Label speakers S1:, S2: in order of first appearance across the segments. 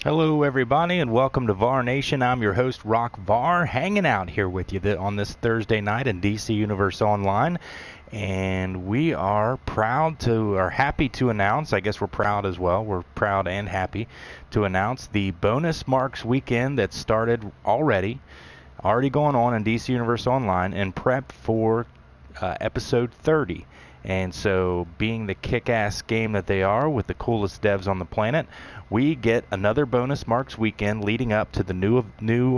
S1: Hello, everybody, and welcome to VAR Nation. I'm your host, Rock VAR, hanging out here with you on this Thursday night in DC Universe Online. And we are happy to announce, I guess we're proud as well, we're proud and happy to announce the Bonus Marks weekend that started already going on in DC Universe Online and prep for episode 30. And so, being the kick-ass game that they are with the coolest devs on the planet, we get another Bonus Marks weekend leading up to the new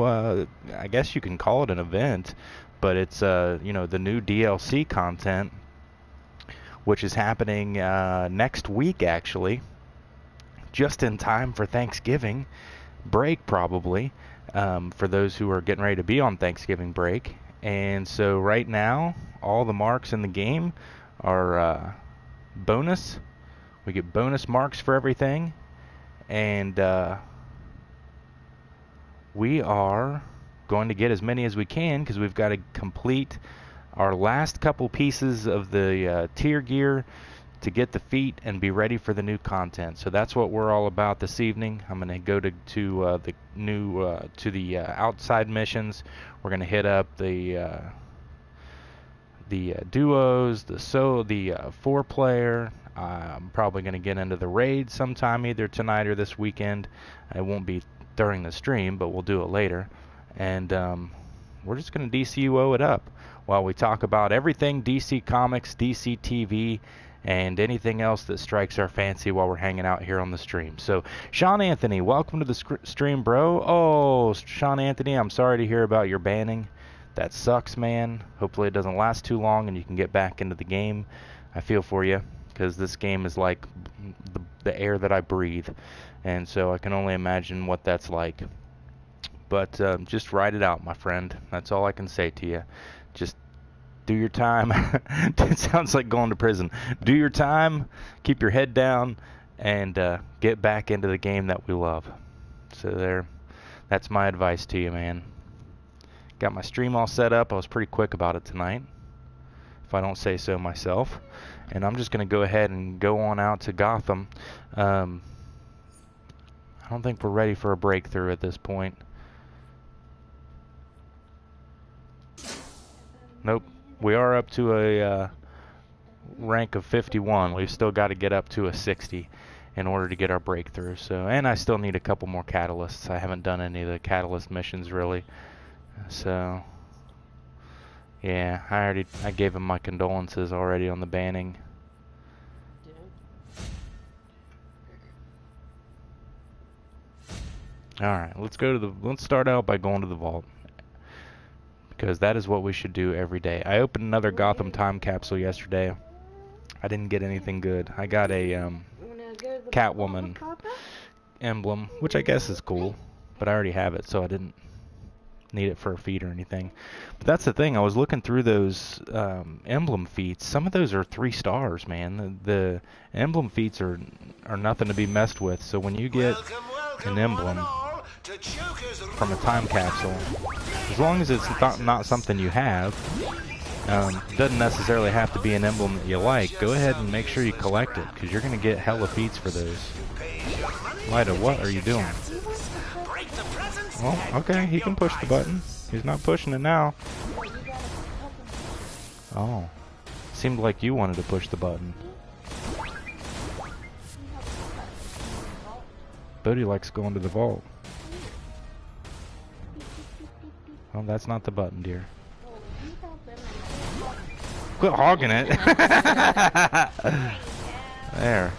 S1: I guess you can call it an event, but it's the new DLC content, which is happening next week actually, just in time for Thanksgiving break probably, for those who are getting ready to be on Thanksgiving break. And so right now, all the marks in the game are bonus. We get bonus marks for everything, and we are going to get as many as we can because we've got to complete our last couple pieces of the tier gear to get the feat and be ready for the new content. So that's what we're all about this evening. I'm going to go to the outside missions. We're going to hit up the duos, the 4-player. I'm probably going to get into the raid sometime either tonight or this weekend. It won't be during the stream, but we'll do it later. And we're just going to DCUO it up while we talk about everything DC Comics, DC TV, and anything else that strikes our fancy while we're hanging out here on the stream. So, Sean Anthony, welcome to the stream, bro. Oh, Sean Anthony, I'm sorry to hear about your banning. That sucks, man. Hopefully it doesn't last too long and you can get back into the game. I feel for you because this game is like the air that I breathe. And so I can only imagine what that's like. But just ride it out, my friend. That's all I can say to you. Just do your time. It sounds like going to prison. Do your time, keep your head down, and get back into the game that we love. So that's my advice to you, man. Got my stream all set up. I was pretty quick about it tonight, if I don't say so myself. And I'm just going to go ahead and go on out to Gotham. I don't think we're ready for a breakthrough at this point. Nope. We are up to a rank of 51. We've still got to get up to a 60 in order to get our breakthrough. So, and I still need a couple more catalysts. I haven't done any of the catalyst missions really. So, yeah, I gave him my condolences already on the banning. Alright, let's start out by going to the vault, because that is what we should do every day. I opened another Gotham time capsule yesterday. I didn't get anything good. I got a Catwoman emblem, which I guess is cool, but I already have it, so I didn't need it for a feat or anything. But that's the thing, I was looking through those emblem feats. Some of those are 3 stars, man. The emblem feats are nothing to be messed with. So when you get an emblem from a time capsule, as long as it's not something you have, doesn't necessarily have to be an emblem that you like, go ahead and make sure you collect it, because you're going to get hella feats for those. Lida, what are you doing? Well, okay, he can push the button. He's not pushing it now. Oh. Seemed like you wanted to push the button. Bodhi likes going to the vault. Oh, that's not the button, dear. Quit hogging it. There.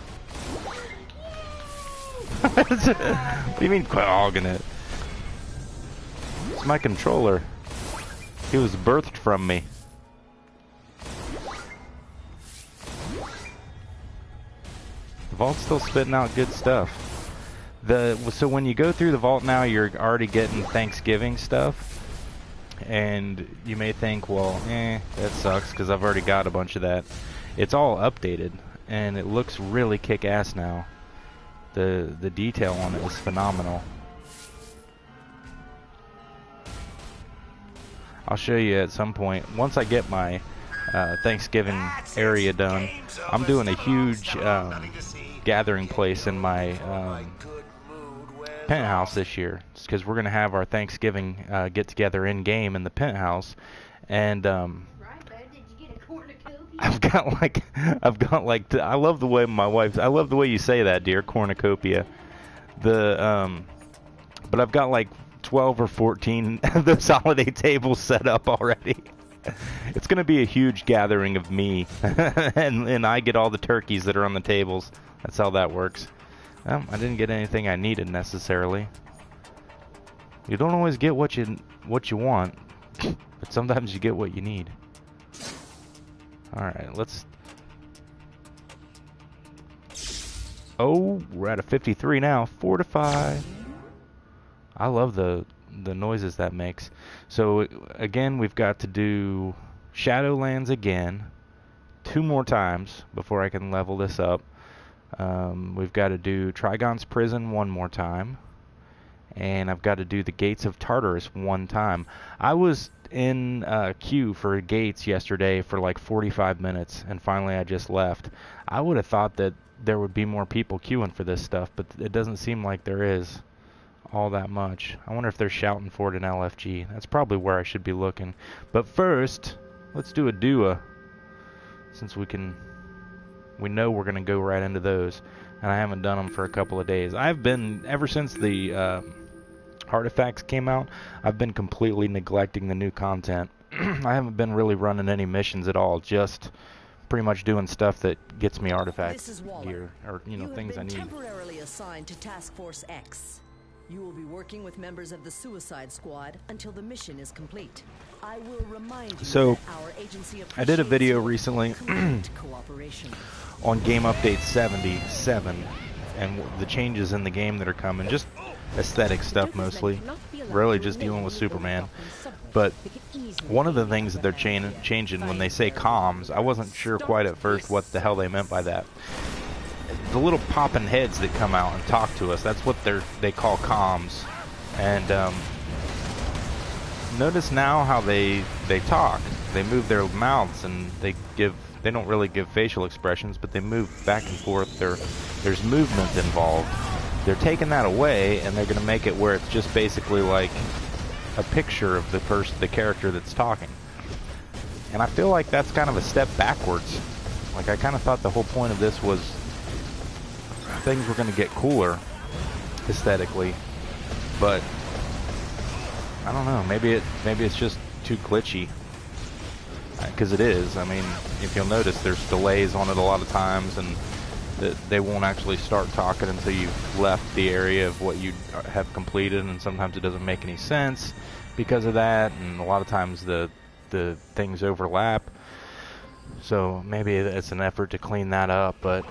S1: What do you mean quit hogging it? It's my controller. He was birthed from me. The vault's still spitting out good stuff. So when you go through the vault now, you're already getting Thanksgiving stuff. And you may think, well, that sucks because I've already got a bunch of that. It's all updated, and it looks really kick-ass now. The detail on it is phenomenal. I'll show you at some point. Once I get my Thanksgiving area done, I'm doing a huge gathering place in my penthouse this year, because we're gonna have our Thanksgiving get together in game in the penthouse, and I've got like I love the way I love the way you say that, dear, cornucopia. But I've got like 12 or 14 of those holiday tables set up already. It's gonna be a huge gathering of me, and I get all the turkeys that are on the tables. That's how that works. Well, I didn't get anything I needed necessarily. You don't always get what you want, but sometimes you get what you need. Alright, let's... Oh, we're at a 53 now. Fortify. I love the noises that makes. So, again, we've got to do Shadowlands again 2 more times before I can level this up. We've got to do Trigon's Prison 1 more time. And I've got to do the Gates of Tartarus 1 time. I was in queue for Gates yesterday for like 45 minutes, and finally I just left. I would have thought that there would be more people queuing for this stuff, but it doesn't seem like there is all that much. I wonder if they're shouting for it in LFG. That's probably where I should be looking. But first, let's do a Dua, since we know we're going to go right into those, and I haven't done them for a couple of days. I've been, ever since the artifacts came out, I've been completely neglecting the new content. I haven't been really running any missions at all, just pretty much doing stuff that gets me artifact gear, or things I need.
S2: You have been temporarily assigned to Task Force X. You will be working with members of the Suicide Squad until the mission is complete. I will remind you that our agency
S1: I did a video recently
S2: cooperation
S1: on Game Update 77 and the changes in the game that are coming. Just aesthetic stuff mostly, really just dealing with Superman. But one of the things that they're changing when they say comms, I wasn't sure quite at first what the hell they meant by that. The little popping heads that come out and talk to us, that's what they call comms. And notice now how they talk. They move their mouths, and they don't really give facial expressions, but they move back and forth. There's movement involved. They're taking that away, and they're going to make it where it's just basically like a picture of the character that's talking. And I feel like that's kind of a step backwards. Like, I kind of thought the whole point of this was things were going to get cooler aesthetically, but I don't know. Maybe it's just too glitchy, because it is. I mean, if you'll notice, there's delays on it a lot of times, and they won't actually start talking until you've left the area of what you have completed, and sometimes it doesn't make any sense because of that, and a lot of times the things overlap. So maybe it's an effort to clean that up, but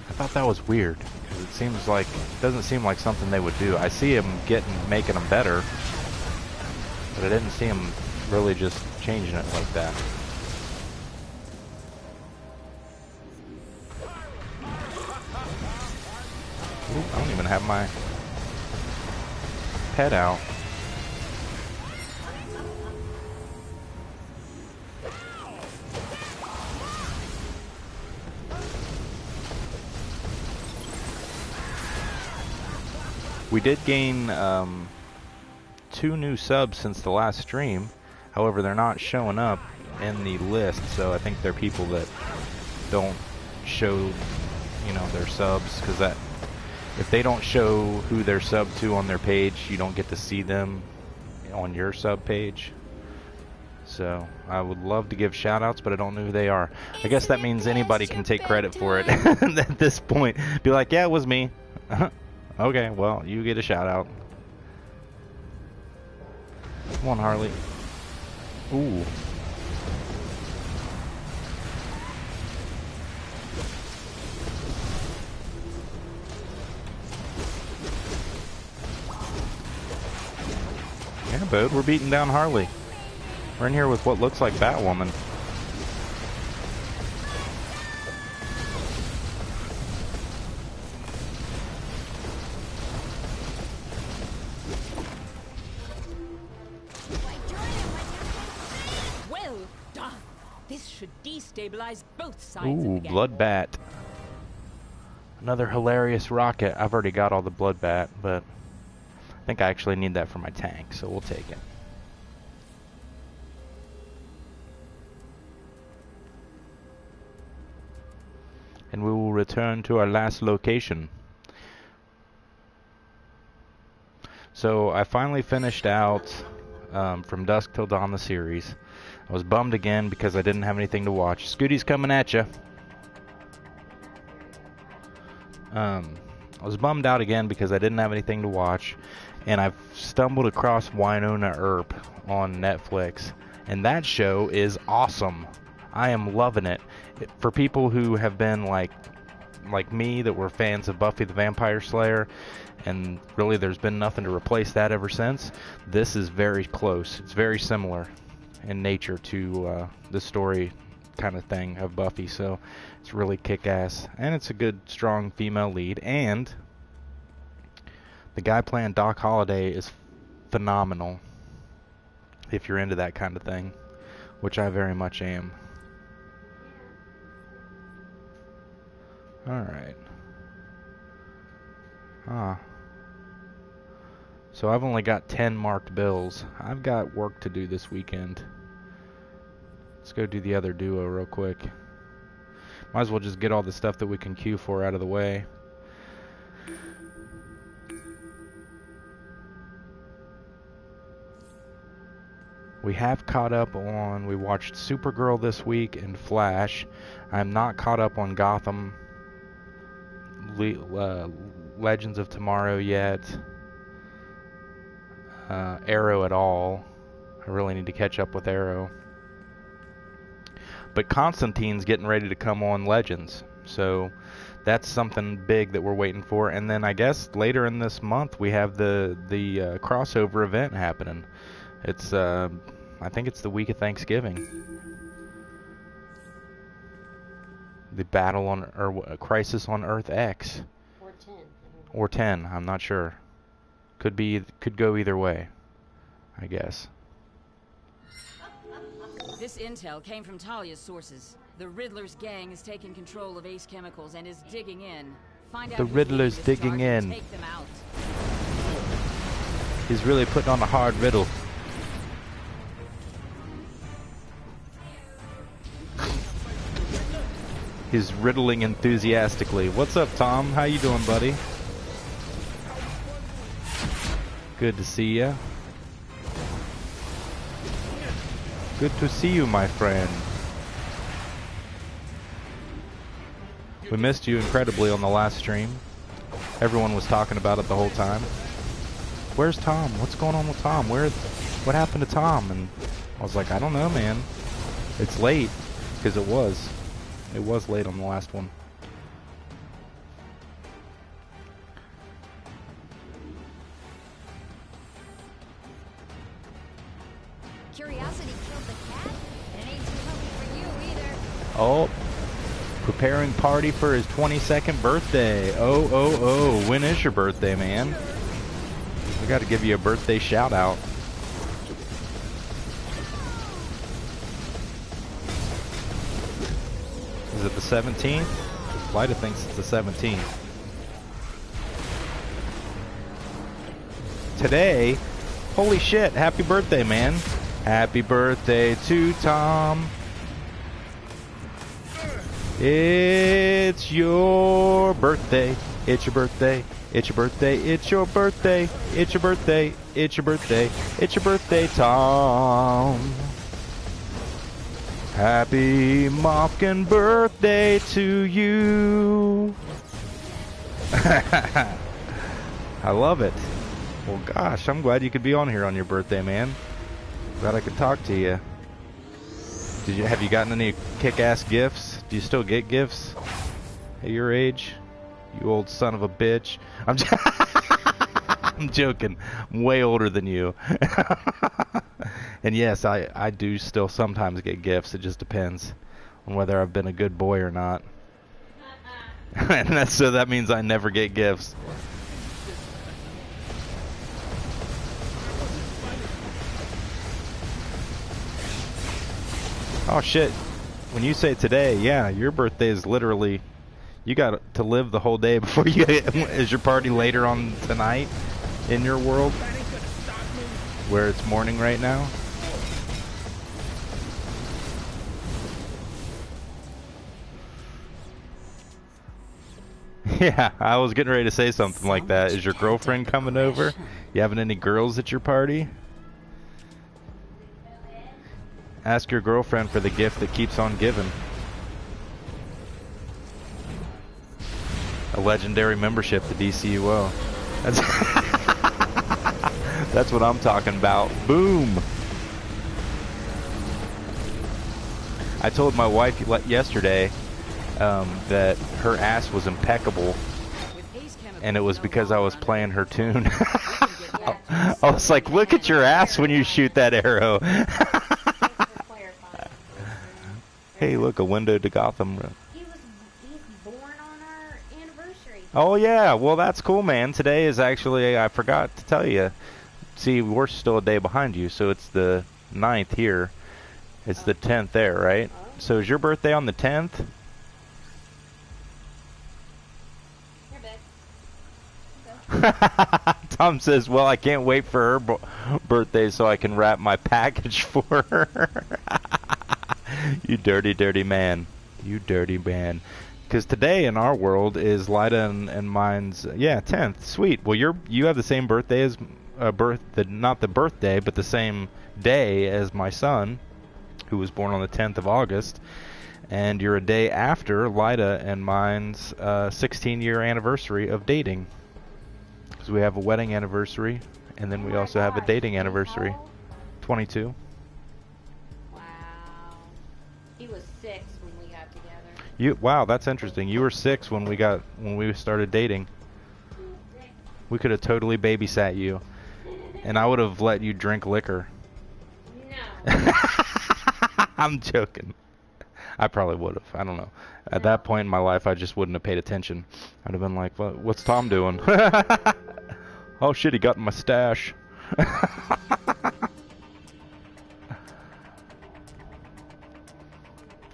S1: I thought that was weird, because it doesn't seem like something they would do. I see them making them better, but I didn't see them really just changing it like that. Ooh, I don't even have my pet out. We did gain 2 new subs since the last stream. However, they're not showing up in the list, so I think they're people that don't show, their subs, because if they don't show who they're sub to on their page, you don't get to see them on your sub page. So I would love to give shout outs, but I don't know who they are. I guess that means anybody can take credit for it at this point. Be like, yeah, it was me. Okay, well, you get a shout out. Come on, Harley. Ooh. Yeah, Bode, we're beating down Harley. We're in here with what looks like Batwoman.
S2: Well done. This should destabilize both sides.
S1: Ooh, Bloodbat. Another hilarious rocket. I've already got all the Bloodbat, but I think I actually need that for my tank, so we'll take it. And we will return to our last location. So I finally finished out From Dusk Till Dawn, the series. I was bummed again because I didn't have anything to watch. Scooty's coming at you. I was bummed out again because I didn't have anything to watch, and I've stumbled across Wynonna Earp on Netflix, and that show is awesome. I am loving it. For people who have been like me, that were fans of Buffy the Vampire Slayer, and really there's been nothing to replace that ever since, this is very close. It's very similar in nature to the story kind of thing of Buffy, so it's really kick-ass, and it's a good, strong female lead, and the guy playing Doc Holliday is phenomenal if you're into that kind of thing, which I very much am. Alright. So I've only got 10 marked bills. I've got work to do this weekend. Let's go do the other duo real quick. Might as well just get all the stuff that we can queue for out of the way. We have caught up on, we watched Supergirl this week and Flash. I'm not caught up on Gotham Legends of Tomorrow yet. Arrow at all. I really need to catch up with Arrow. But Constantine's getting ready to come on Legends, so that's something big that we're waiting for. And then I guess later in this month we have the crossover event happening. It's I think it's the week of Thanksgiving. The battle on, or Crisis on Earth X.
S3: Or 10.
S1: Or 10, I'm not sure. Could go either way, I guess.
S3: This intel came from Talia's sources. The Riddler's gang has taken control of Ace Chemicals and is digging in. Find out
S1: the Riddler's digging in.
S3: take them out.
S1: He's really putting on a hard riddle. He's riddling enthusiastically. What's up, Tom? How you doing, buddy? Good to see ya. Good to see you, my friend. We missed you incredibly on the last stream. Everyone was talking about it the whole time. Where's Tom? What's going on with Tom? What happened to Tom? And I was like, I don't know, man. It's late, because it was. It was late on the last one.
S4: Curiosity killed the cat, and it ain't too healthy for you either.
S1: Oh, preparing party for his 22nd birthday. Oh, when is your birthday, man? We got to give you a birthday shout out. Is it the 17th? Lyda thinks it's the 17th. Today, holy shit, happy birthday, man. Happy birthday to Tom. It's your birthday. It's your birthday. It's your birthday. It's your birthday. It's your birthday. It's your birthday. It's your birthday, Tom. Happy mocking birthday to you. I love it. Well, gosh, I'm glad you could be on here on your birthday, man. Glad I could talk to you. Have you gotten any kick-ass gifts? Do you still get gifts at your age? You old son of a bitch. I'm joking. I'm way older than you. And yes, I do still sometimes get gifts. It just depends on whether I've been a good boy or not. And so that means I never get gifts. Oh shit. When you say today, yeah, your birthday is literally, you got to live the whole day before you, is your party later on tonight? in your world where it's morning right now? Yeah, I was getting ready to say something like that. Is your girlfriend coming over? You having any girls at your party? Ask your girlfriend for the gift that keeps on giving. A legendary membership to DCUO. That's that's what I'm talking about. Boom. I told my wife yesterday that her ass was impeccable, and it was because I was playing her tune. I was like, look at your ass when you shoot that arrow. Hey, look, a window to Gotham.
S4: He's born on our anniversary.
S1: Oh yeah, well that's cool, man. Today is actually, I forgot to tell you. See, we're still a day behind you, so it's the 9th here. It's the 10th there, right? So is your birthday on the 10th? Tom says, well, I can't wait for her birthday so I can wrap my package for her. You dirty, dirty man. You dirty man. Because today in our world is Lyda and mine's, yeah, 10th. Sweet. Well, you have the same birthday as, not the birthday, but the same day as my son, who was born on the 10th of August. And you're a day after Lyda and mine's 16-year anniversary of dating. Because we have a wedding anniversary, and then we also have a dating anniversary. 22.
S4: Wow. He was 6 when we got together.
S1: Wow, that's interesting. You were 6 when we started dating. We could have totally babysat you, and I would have let you drink liquor.
S4: No.
S1: I'm joking. I probably would have. I don't know. At that point in my life, I just wouldn't have paid attention. I'd have been like, what's Tom doing? Oh shit, he got in my stash.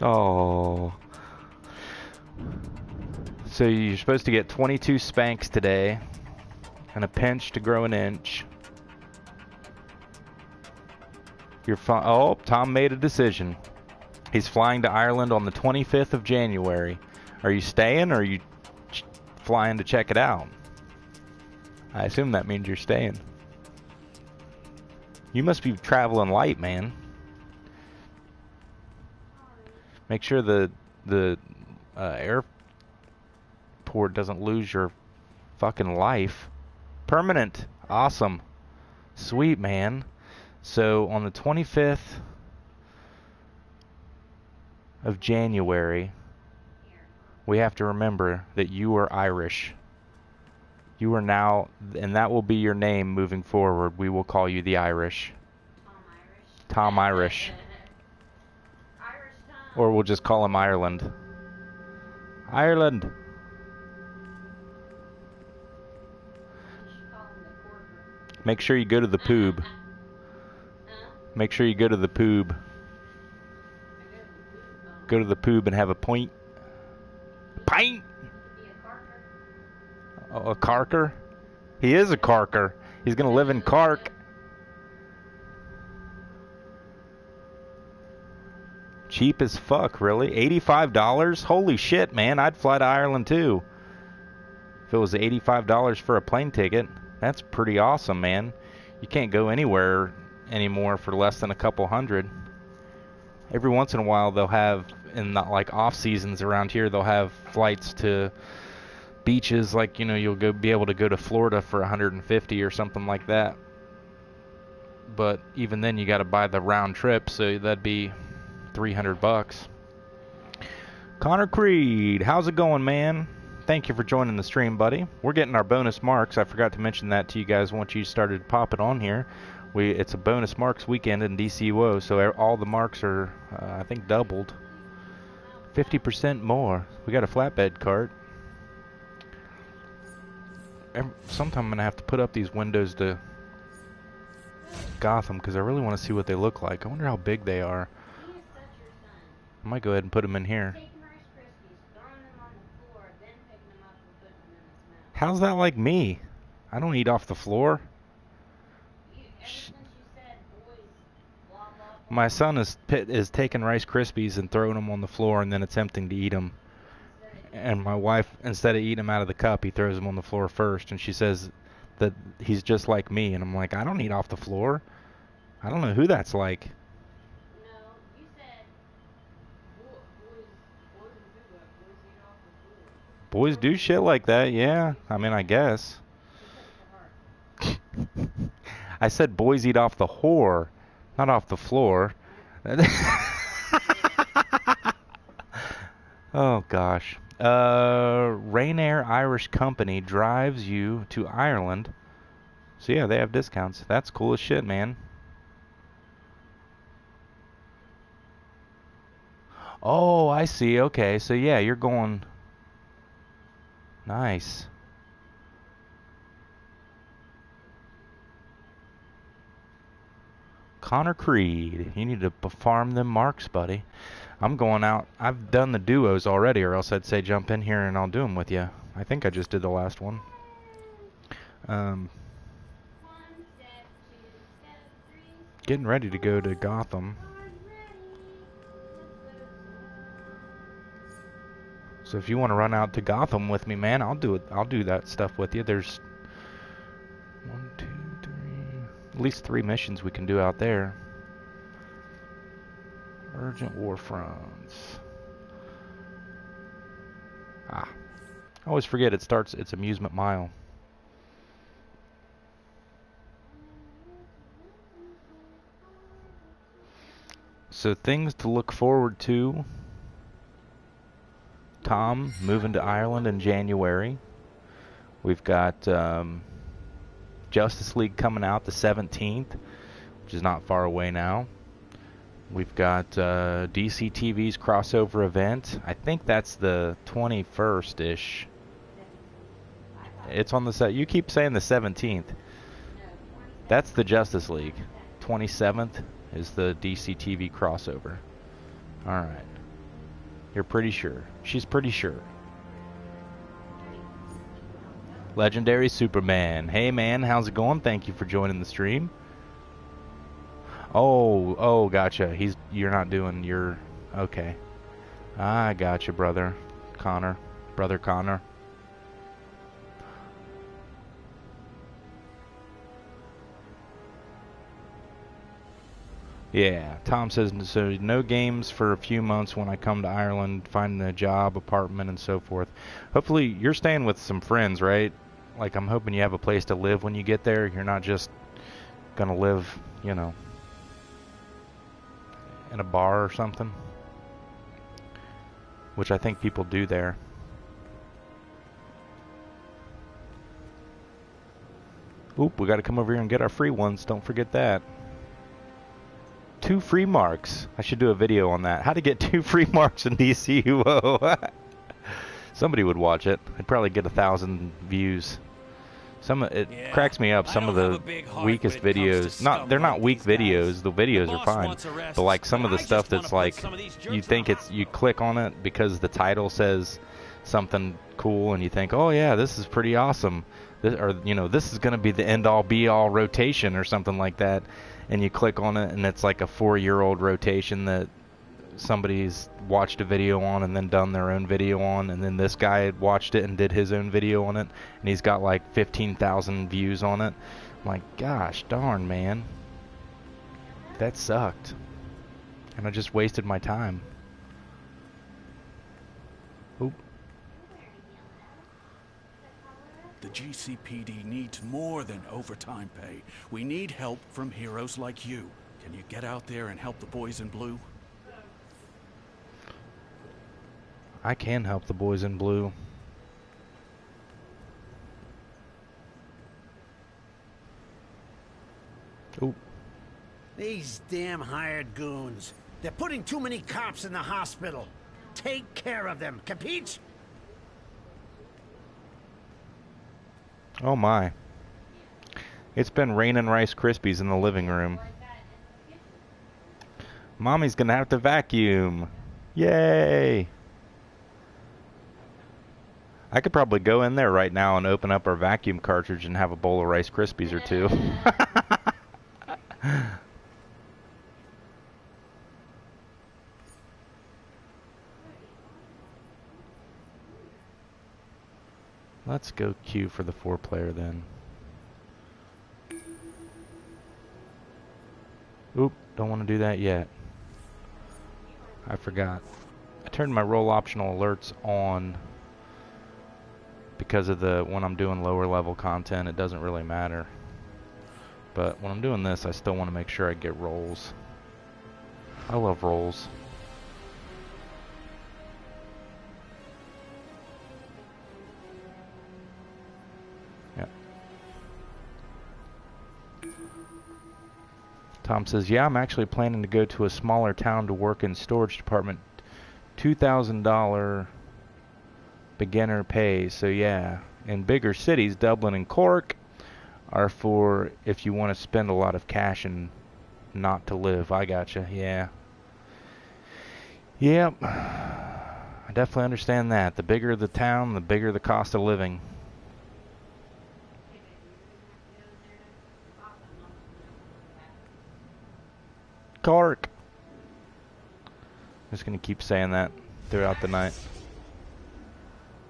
S1: Oh. So you're supposed to get 22 spanks today, and a pinch to grow an inch. Oh, Tom made a decision. He's flying to Ireland on the 25th of January. Are you staying, or are you flying to check it out? I assume that means you're staying. You must be traveling light, man. Make sure the airport doesn't lose your fucking life. Permanent. Awesome. Sweet, man. So on the 25th of January, we have to remember that you are Irish. You are now, and that will be your name moving forward. We will call you the Irish. Tom Irish.
S4: Irish Tom.
S1: Or we'll just call him Ireland. Ireland.
S4: You should call him the Corker.
S1: Make sure you go to the poob. Make sure you go to the poob. Go to the poob and have a pint. Pint! Oh, a Carker? He is a Carker. He's gonna live in Cark. Cheap as fuck, really? $85? Holy shit, man. I'd fly to Ireland too. If it was $85 for a plane ticket, that's pretty awesome, man. You can't go anywhere anymore for less than a couple hundred. Every once in a while they'll have, in the, like off seasons around here, they'll have flights to beaches, like, you know, you'll be able to go to Florida for 150 or something like that. But even then you got to buy the round trip, so that'd be $300. Connor Creed, how's it going, man? Thank you for joining the stream, buddy. We're getting our bonus marks. I forgot to mention that to you guys once you started popping on here. It's a bonus marks weekend in DCUO, so all the marks are, I think, doubled. 50% more. We got a flatbed cart. Sometime I'm going to have to put up these windows to Gotham, because I really want to see what they look like. I wonder how big they are. I might go ahead and put them in here. How's that like me? I don't eat off the floor. My son is taking Rice Krispies and throwing them on the floor and then attempting to eat them. And my wife, instead of eating them out of the cup, he throws them on the floor first. And she says that he's just like me. And I'm like, I don't eat off the floor. I don't know who that's like.
S5: No, you said boys do that. Boys eat off the floor.
S1: Boys do shit like that, yeah. I mean, I guess. I said boys eat off the whore, not off the floor. Oh, gosh. Rainair Irish Company drives you to Ireland. So, yeah, they have discounts. That's cool as shit, man. Oh, I see. Okay, so, yeah, you're going... Nice. Connor Creed, you need to farm them marks, buddy. I'm going out. I've done the duos already, or else I'd say jump in here and I'll do them with you. I think I just did the last one. Getting ready to go to Gotham. So if you want to run out to Gotham with me, man, I'll do it. I'll do that stuff with you. There's 1, 2, 3, at least 3 missions we can do out there. Urgent war fronts. I always forget it starts. It's Amusement Mile. So things to look forward to. Tom moving to Ireland in January. We've got Justice League coming out the 17th, which is not far away now. We've got DC TV's crossover event. I think that's the 21st-ish. It's on the set. You keep saying the 17th. That's the Justice League. 27th is the DC TV crossover. All right. You're pretty sure. She's pretty sure. Legendary Superman. Hey, man, how's it going? Thank you for joining the stream. Oh, gotcha. You're not doing your... Okay. I gotcha, brother. Connor. Brother Connor. Yeah, Tom says, so no games for a few months when I come to Ireland, finding a job, apartment, and so forth. Hopefully, you're staying with some friends, right? Like, I'm hoping you have a place to live when you get there. You're not just gonna live, you know, in a bar or something. Which I think people do there. Oop, we gotta come over here and get our free ones. Don't forget that. 2 free marks. I should do a video on that. How to get 2 free marks in DCUO. Somebody would watch it. I'd probably get 1,000 views. It cracks me up. Some of the weakest videos. They're not weak videos. The videos are fine. But like some of the stuff that's like, you think you click on it because the title says something cool, and you think, oh yeah, this is pretty awesome. This is going to be the end-all be-all rotation or something like that. And you click on it, and it's like a 4-year-old rotation that somebody's watched a video on and then done their own video on, and then this guy had watched it and did his own video on it, and he's got like 15,000 views on it. I'm like, gosh darn, man. That sucked. And I just wasted my time. Oop.
S6: The GCPD needs more than overtime pay. We need help from heroes like you. Can you get out there and help the boys in blue?
S1: I can help the boys in blue. Oop.
S7: These damn hired goons. They're putting too many cops in the hospital. Take care of them, capiche?
S1: Oh my. It's been raining Rice Krispies in the living room. Mommy's gonna have to vacuum. Yay! I could probably go in there right now and open up our vacuum cartridge and have a bowl of Rice Krispies or two. Let's go queue for the 4-player then. Oop, don't want to do that yet. I forgot. I turned my role optional alerts on because of when I'm doing lower level content, it doesn't really matter. But when I'm doing this, I still want to make sure I get roles. I love roles. Tom says, yeah, I'm actually planning to go to a smaller town to work in storage department. $2,000 beginner pay. So yeah, in bigger cities, Dublin and Cork are for if you want to spend a lot of cash and not to live. I gotcha. Yeah. Yep. I definitely understand that. The bigger the town, the bigger the cost of living. Cork. I'm just going to keep saying that throughout the night.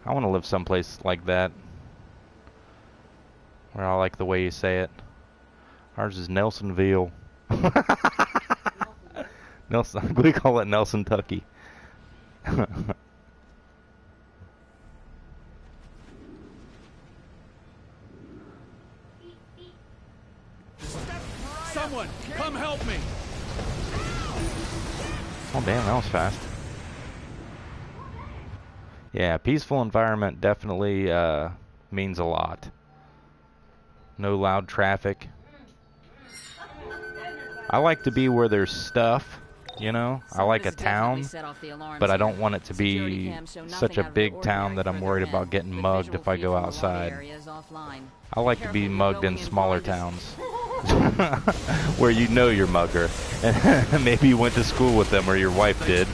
S1: I want to live someplace like that, where I like the way you say it. Ours is Nelsonville. Nelson, we call it Nelson Tucky.
S6: Someone, come help me!
S1: Oh damn, that was fast. Yeah, peaceful environment definitely means a lot. No loud traffic. I like to be where there's stuff, you know? I like a town, but I don't want it to be such a big town that I'm worried about getting mugged if I go outside. I like to be mugged in smaller towns. Where you know your mugger. And maybe you went to school with them or your wife did.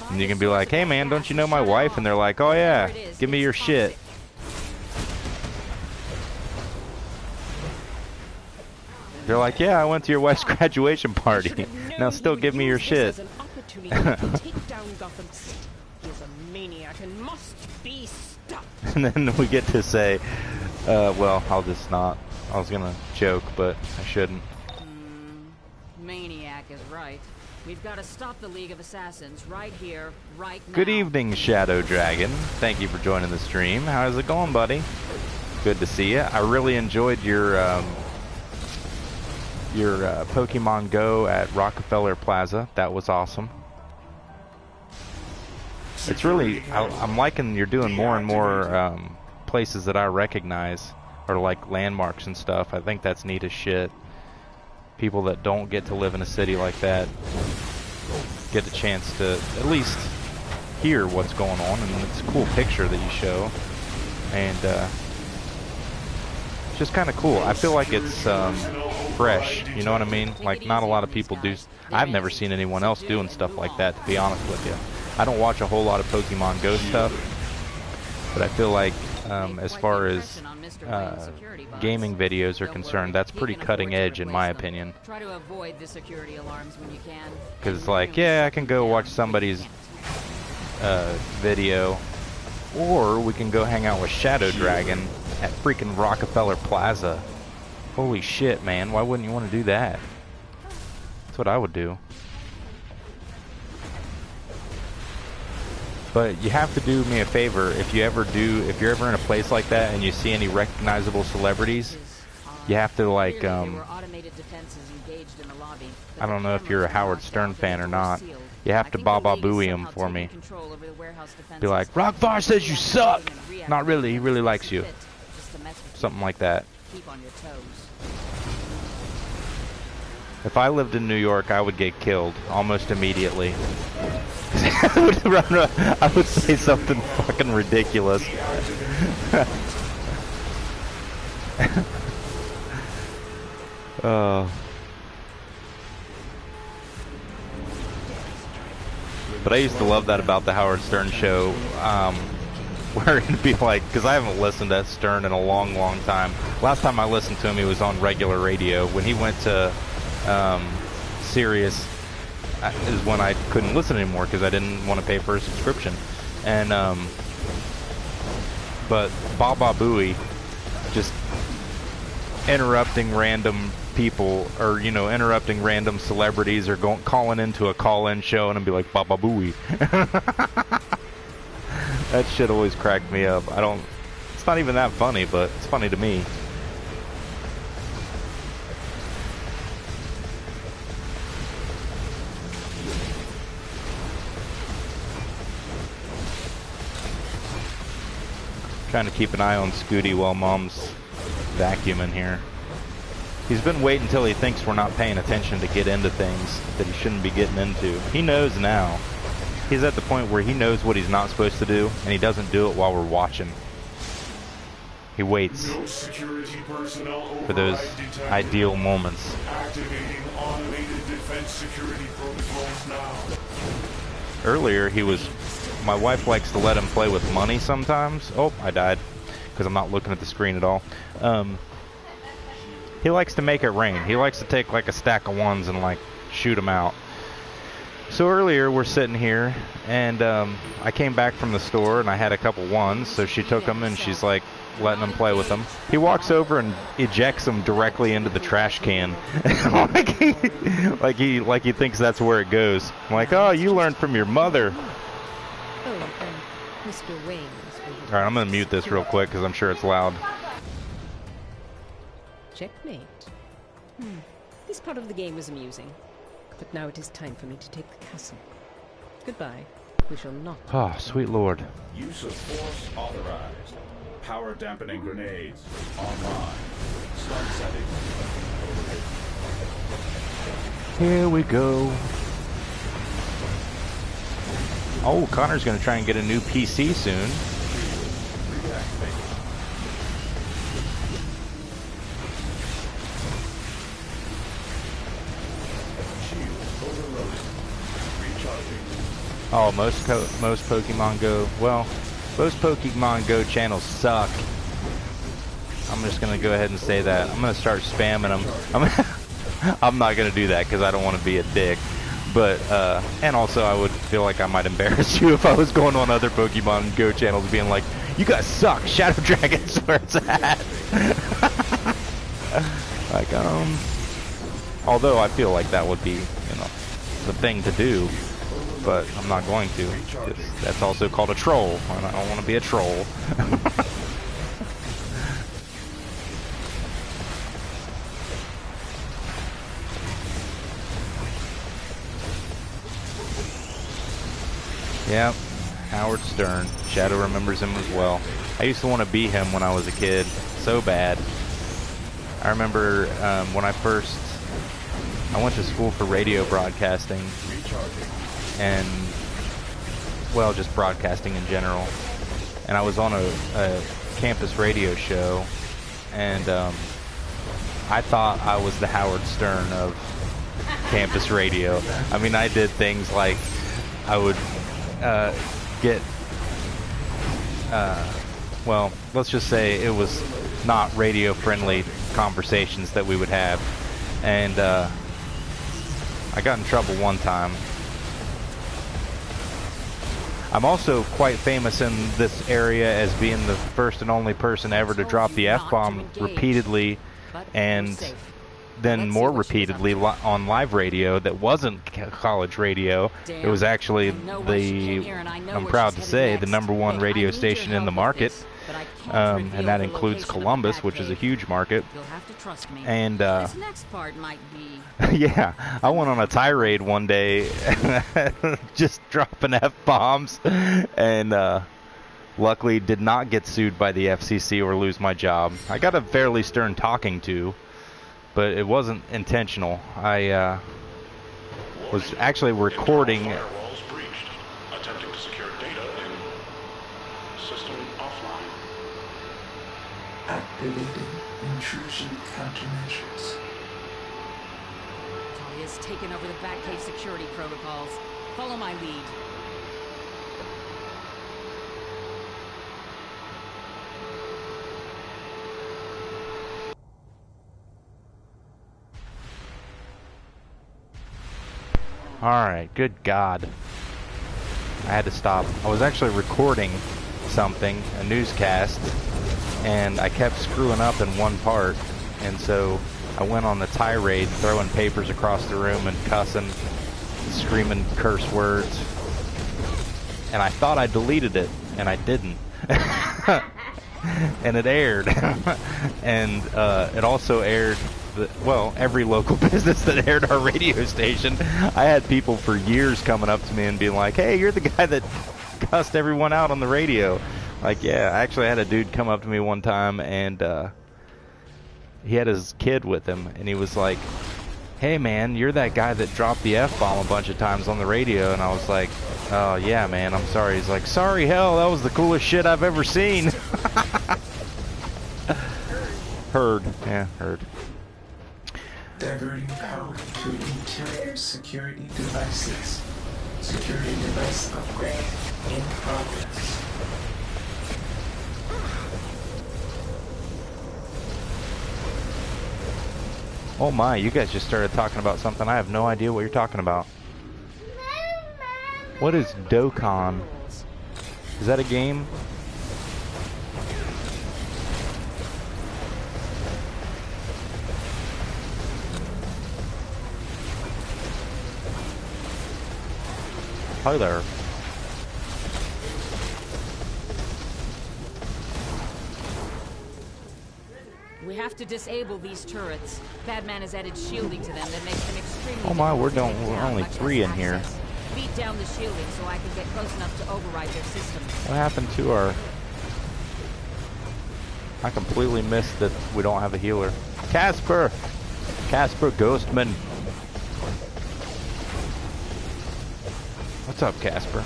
S1: And you can be like, hey man, don't you know my wife? And they're like, oh yeah, give me your shit. They're like, yeah, I went to your wife's graduation party. Now still give me your shit. And then we get to say, well, I'll just not. I was gonna joke, but I shouldn't.
S3: Maniac is right. We've got to stop the League of Assassins right here, right now.
S1: Good evening, Shadow Dragon. Thank you for joining the stream. How's it going, buddy? Good to see you. I really enjoyed your Pokemon Go at Rockefeller Plaza. That was awesome. It's really, I'm liking you're doing more and more places that I recognize, or like landmarks and stuff. I think that's neat as shit. People that don't get to live in a city like that get a chance to at least hear what's going on, and it's a cool picture that you show, and it's just kind of cool. I feel like it's fresh, you know what I mean? Like, not a lot of people do. I've never seen anyone else doing stuff like that, to be honest with you. I don't watch a whole lot of Pokemon Go stuff, but I feel like as far as gaming videos are concerned, that's pretty cutting edge in my opinion.
S3: Try to avoid the security alarms when you can.
S1: Because it's like, yeah, I can go watch somebody's video, or we can go hang out with Shadow Dragon at freaking Rockefeller Plaza. Holy shit, man, why wouldn't you want to do that? That's what I would do. But you have to do me a favor, if you're ever in a place like that and you see any recognizable celebrities, you have to like, I don't know if you're a Howard Stern fan or not, you have to Baba Booey him for me. Be like, Rockvar says you suck! Not really, he really likes you. Something like that. If I lived in New York, I would get killed almost immediately. I would say something fucking ridiculous. But I used to love that about the Howard Stern show. where it'd be like, because I haven't listened to Stern in a long, long time. Last time I listened to him, he was on regular radio. When he went to Sirius, is when I couldn't listen anymore because I didn't want to pay for a subscription. And but Baba Booey just interrupting random people, or interrupting random celebrities, or calling into a call-in show and be like Baba Booey. That shit always cracked me up. It's not even that funny, but it's funny to me. Trying to keep an eye on Scooty while Mom's vacuuming here. He's been waiting until he thinks we're not paying attention to get into things that he shouldn't be getting into. He knows now. He's at the point where he knows what he's not supposed to do, and he doesn't do it while we're watching. He waits for those ideal moments.
S8: Activating automated defense security protocols now.
S1: Earlier, my wife likes to let him play with money sometimes. Oh, I died because I'm not looking at the screen at all. He likes to make it rain. He likes to take like a stack of ones and like shoot them out. So earlier we're sitting here, and I came back from the store and I had a couple ones, so she took them and she's like letting him play with them. He walks over and ejects them directly into the trash can, like he thinks that's where it goes. I'm like, oh, you learned from your mother.
S9: Oh, Mr. Wayne.
S1: All right, I'm gonna mute this real quick because I'm sure it's loud.
S9: Checkmate. This part of the game was amusing, but now it is time for me to take the castle. Goodbye. We shall not.
S1: Oh, sweet lord.
S8: Use of force authorized. Power dampening grenades online. Stun settings.
S1: Here we go. Oh, Connor's gonna try and get a new PC soon. Oh, most Pokemon Go. Well, most Pokemon Go channels suck. I'm just gonna go ahead and say that. I'm gonna start spamming them. I'm not gonna do that because I don't want to be a dick. But and also I would feel like I might embarrass you if I was going on other Pokemon Go channels being like, "You guys suck. Shadow Dragon's where it's at." Like although I feel like that would be the thing to do. But I'm not going to. That's also called a troll, and I don't want to be a troll. Yep, Howard Stern. Shadow remembers him as well. I used to want to be him when I was a kid, so bad. I remember when I went to school for radio broadcasting. And, well, just broadcasting in general. And I was on a campus radio show, and I thought I was the Howard Stern of campus radio. I mean, I did things like I would get, well, let's just say it was not radio-friendly conversations that we would have. And I got in trouble one time. I'm also quite famous in this area as being the first and only person ever to drop the F-bomb repeatedly, and then more repeatedly on live radio that wasn't college radio. It was actually I'm proud to say, the #1 radio station in the market. And that includes Columbus, which is a huge market. And
S3: this next part might be...
S1: yeah, I went on a tirade one day, just dropping F-bombs, and luckily did not get sued by the FCC or lose my job. I got a fairly stern talking to, but it wasn't intentional. I was actually recording...
S8: Firewalls breached. Attempting to secure data in system offline.
S10: Activating intrusion countermeasures.
S3: Talia's taken over the Batcave security protocols. Follow my lead.
S1: Alright, good God. I had to stop. I was actually recording something, a newscast, and I kept screwing up in one part, and so I went on the tirade, throwing papers across the room and cussing, screaming curse words, and I thought I deleted it, and I didn't. And it aired. And it also aired, well, every local business that aired our radio station. I had people for years coming up to me and being like, hey, you're the guy that cussed everyone out on the radio. Like, yeah, I actually had a dude come up to me one time, and he had his kid with him, and he was like, hey, man, you're that guy that dropped the F-bomb a bunch of times on the radio. And I was like, oh, yeah, man, I'm sorry. He's like, sorry, hell, that was the coolest shit I've ever seen. Heard. Yeah, heard.
S10: Diverting power to interior security devices. Security device upgrade in progress.
S1: Oh my, you guys just started talking about something. I have no idea what you're talking about. What is Dokkan? Is that a game? Hi there.
S3: We have to disable these turrets. Badman has added shielding to them that makes them extremely.
S1: Oh my, we're
S3: difficult to take down,
S1: only
S3: much as
S1: 3 in here.
S3: access. Beat down the shielding so I can get close enough to override their system.
S1: What happened to our... I completely missed that we don't have a healer. Casper! Casper Ghostman. What's up, Casper?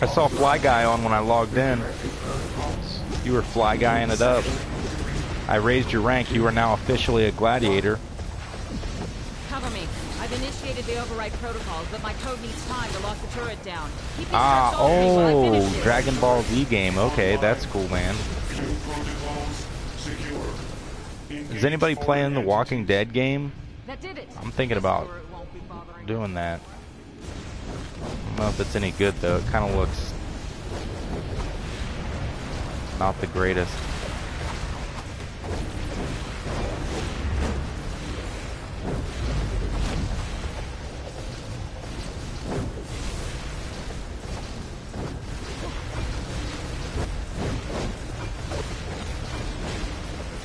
S1: I saw Fly Guy on when I logged in. You were Fly Guying it up. I raised your rank. You are now officially a gladiator.
S3: Cover me. I've initiated the override protocols, but my code needs time to lock the turret down. Keep these
S1: Ah,
S3: turrets off me while I finish
S1: oh,
S3: this.
S1: Dragon Ball Z game. Okay, that's cool, man. Is anybody playing the Walking Dead game?
S3: That did it.
S1: I'm thinking about doing that. I don't know if it's any good, though. It kind of looks not the greatest.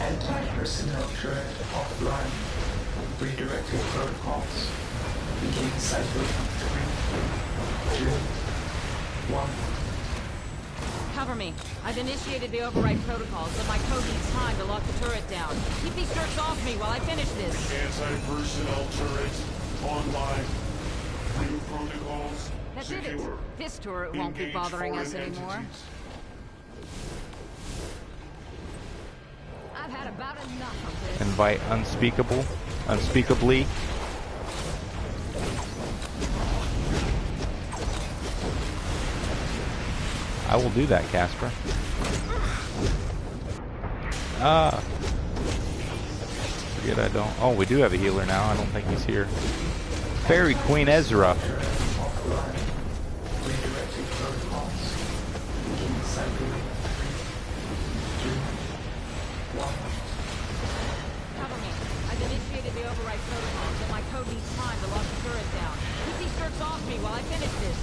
S10: Anti-personnel turret offline. Redirecting protocols. Begin cycle 3, 2, 1.
S3: Cover me. I've initiated the override protocols, but my code needs time to lock the turret down. Keep these turrets off me while I finish this.
S8: Anti-personnel turret online. New protocols
S3: That did it.
S8: secure.
S3: This turret won't be bothering us anymore.
S4: I've had about enough of this.
S1: Invite unspeakably. I will do that, Casper. Ah. Forget I don't. Oh, we do have a healer now. I don't think he's here. Fairy Queen Ezra.
S10: Redirecting protocols. Begin cycle 3, 2, 1.
S3: Cover me. I've initiated the override protocols, but my code needs time to lock the turret down. Keep these turrets off me while I finish this.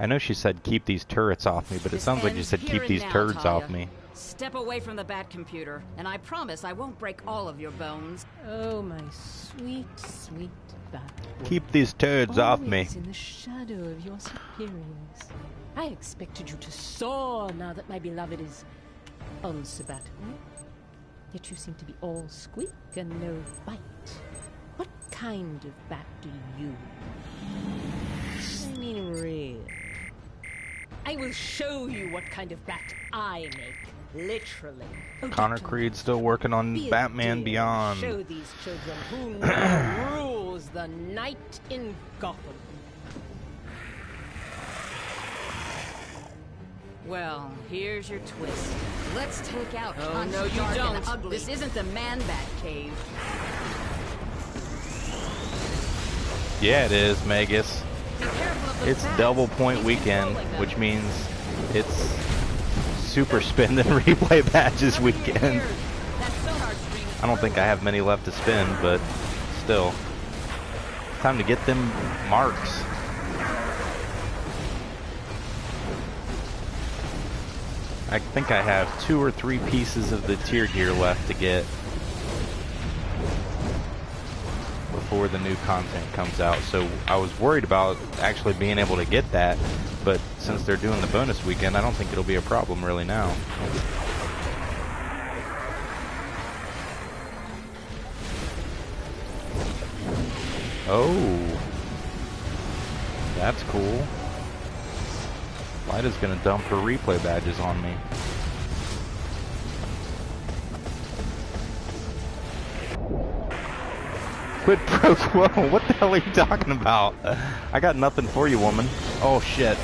S1: I know she said keep these turrets off me, but it
S3: This
S1: sounds like you
S3: ends
S1: said
S3: here
S1: keep
S3: and
S1: these
S3: now,
S1: turds
S3: Talia.
S1: off me.
S3: Step away from the bat computer, and I promise I won't break all of your bones.
S9: Oh, my sweet, sweet bat.
S1: Keep these turds off me.
S9: Always in the shadow of your superiors. I expected you to soar now that my beloved is on sabbatical. Yet you seem to be all squeak and no bite. What kind of bat do you? I mean, really. I will show you what kind of bat I make. Literally. Oh,
S1: Connor
S9: Dr.
S1: Creed still working on
S9: Be a
S1: Batman
S9: dear,
S1: Beyond.
S9: Show these children who now rules the night in Gotham.
S3: Well, here's your twist. Let's take out
S9: Oh,
S3: Punch
S9: no, you
S3: Dark and
S9: don't.
S3: Ugly. This isn't the Man-Bat cave.
S1: Yeah, it is, Magus. It's double point weekend, which means it's super spin and replay badges weekend. I don't think I have many left to spin, but still. Time to get them marks. I think I have 2 or 3 pieces of the tier gear left to get before the new content comes out. So I was worried about actually being able to get that, but since they're doing the bonus weekend, I don't think it'll be a problem really now. Oh, that's cool. Lida's gonna dump her replay badges on me. Quid pro quo? What the hell are you talking about? I got nothing for you, woman. Oh shit.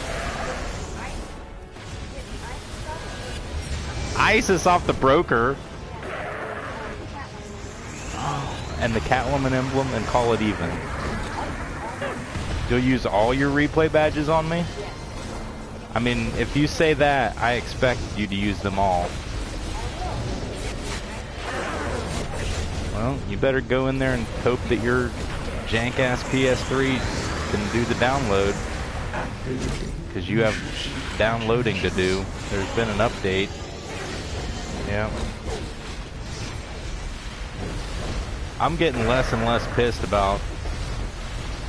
S1: ISIS off the broker. Oh, and the Catwoman emblem and call it even. You'll use all your replay badges on me? I mean, if you say that, I expect you to use them all. Well, you better go in there and hope that your jank-ass PS3 can do the download. Because you have downloading to do. There's been an update. Yeah. I'm getting less and less pissed about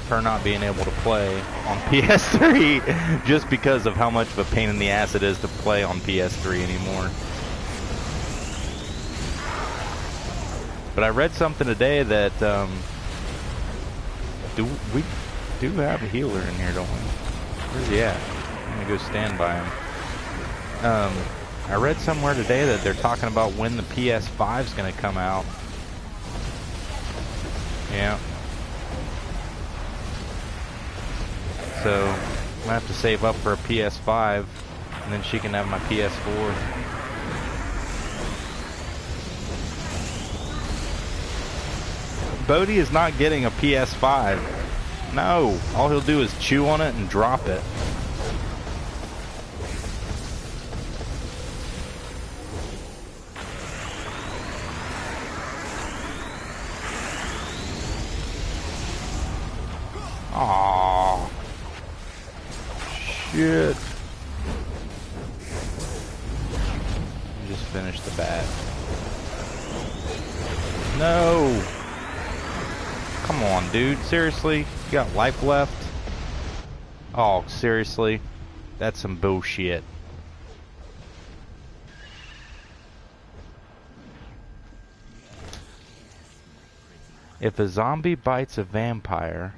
S1: her not being able to play on PS3 just because of how much of a pain in the ass it is to play on PS3 anymore. But I read something today that we do have a healer in here, don't we? Where's he at? I'm gonna go stand by him. I read somewhere today that they're talking about when the PS5 is gonna come out. Yeah. So I'm gonna have to save up for a PS5, and then she can have my PS4. Bodhi is not getting a PS5. No, all he'll do is chew on it and drop it. Aww. Shit. Just finished the bat. No. Come on, dude. Seriously? You got life left? Oh, seriously? That's some bullshit. If a zombie bites a vampire...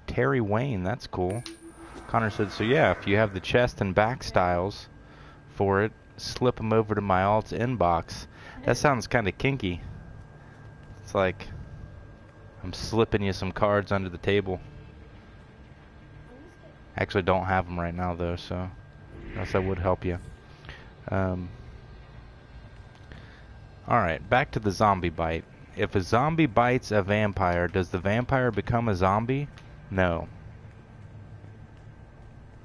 S1: Terry Wayne, that's cool. Connor said, so yeah, if you have the chest and back styles for it, slip them over to my alt's inbox. That sounds kind of kinky. It's like I'm slipping you some cards under the table. Actually don't have them right now though, so else I would help you. Alright, back to the zombie bite. If a zombie bites a vampire, does the vampire become a zombie? No.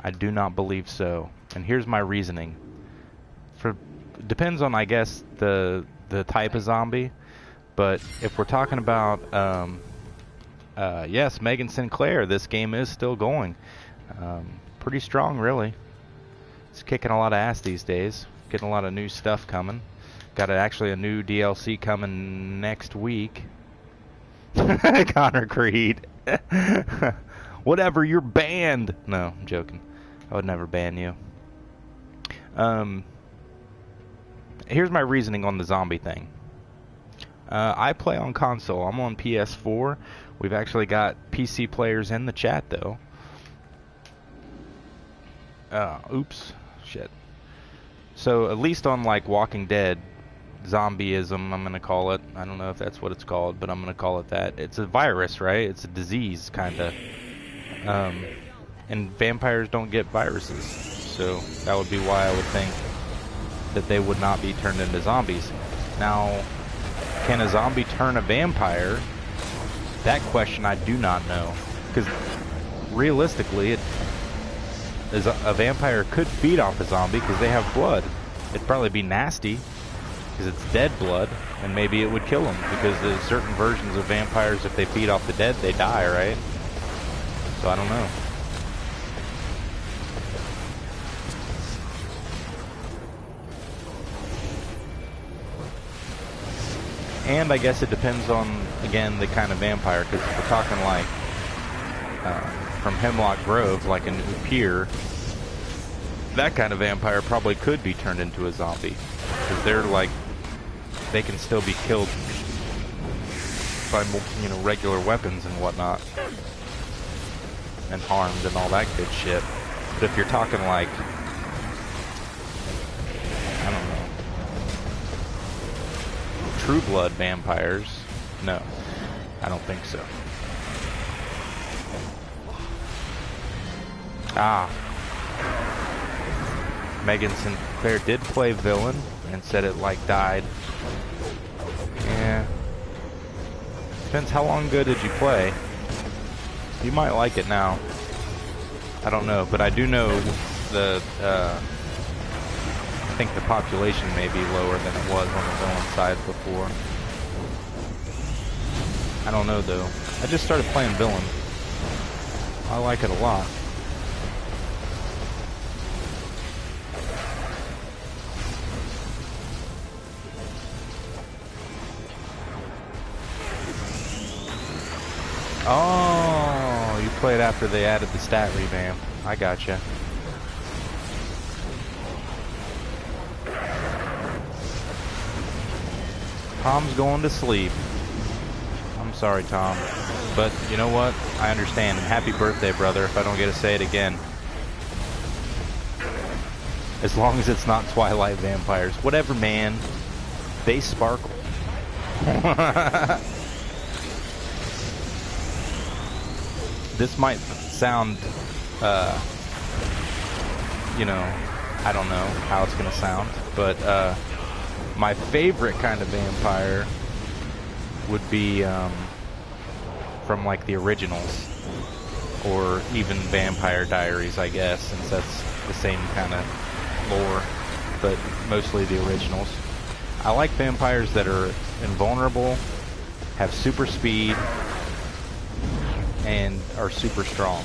S1: I do not believe so. And here's my reasoning. Depends on, I guess, the type of zombie. But if we're talking about, yes, Megan Sinclair, this game is still going. Pretty strong, really. It's kicking a lot of ass these days. Getting a lot of new stuff coming. Got actually a new DLC coming next week. Connor Creed. Whatever, you're banned. No, I'm joking. I would never ban you. Here's my reasoning on the zombie thing. I play on console. I'm on PS4. We've actually got PC players in the chat, though. Oops. Shit. So, at least on, like, Walking Dead, zombieism, I'm going to call it. I don't know if that's what it's called, but I'm going to call it that. It's a virus, right? It's a disease, kind of. And vampires don't get viruses. So, that would be why I would think that they would not be turned into zombies. Now, can a zombie turn a vampire? That question I do not know, because realistically, a vampire could feed off a zombie because they have blood. It'd probably be nasty because it's dead blood, and maybe it would kill them, because there's certain versions of vampires, if they feed off the dead, they die, right? So I don't know. And I guess it depends on, again, the kind of vampire, because if we're talking like from Hemlock Grove, like a new peer, that kind of vampire probably could be turned into a zombie, because they're like, they can still be killed by, you know, regular weapons and whatnot, and harmed and all that good shit. But if you're talking like, I don't know, true blood vampires, no, I don't think so. Ah, Megan Sinclair did play villain and said it like died. Yeah, depends how long ago did you play. You might like it now. I don't know, but I do know the I think the population may be lower than it was on the villain side before. I don't know though. I just started playing villain. I like it a lot. Oh, you played after they added the stat revamp. I gotcha. Tom's going to sleep. I'm sorry, Tom. But you know what? I understand. And happy birthday, brother, if I don't get to say it again. As long as it's not Twilight vampires. Whatever, man. They sparkle. This might sound, you know, I don't know how it's going to sound, but my favorite kind of vampire would be from like the originals, or even Vampire Diaries, I guess, since that's the same kind of lore, but mostly the originals. I like vampires that are invulnerable, have super speed, and are super strong.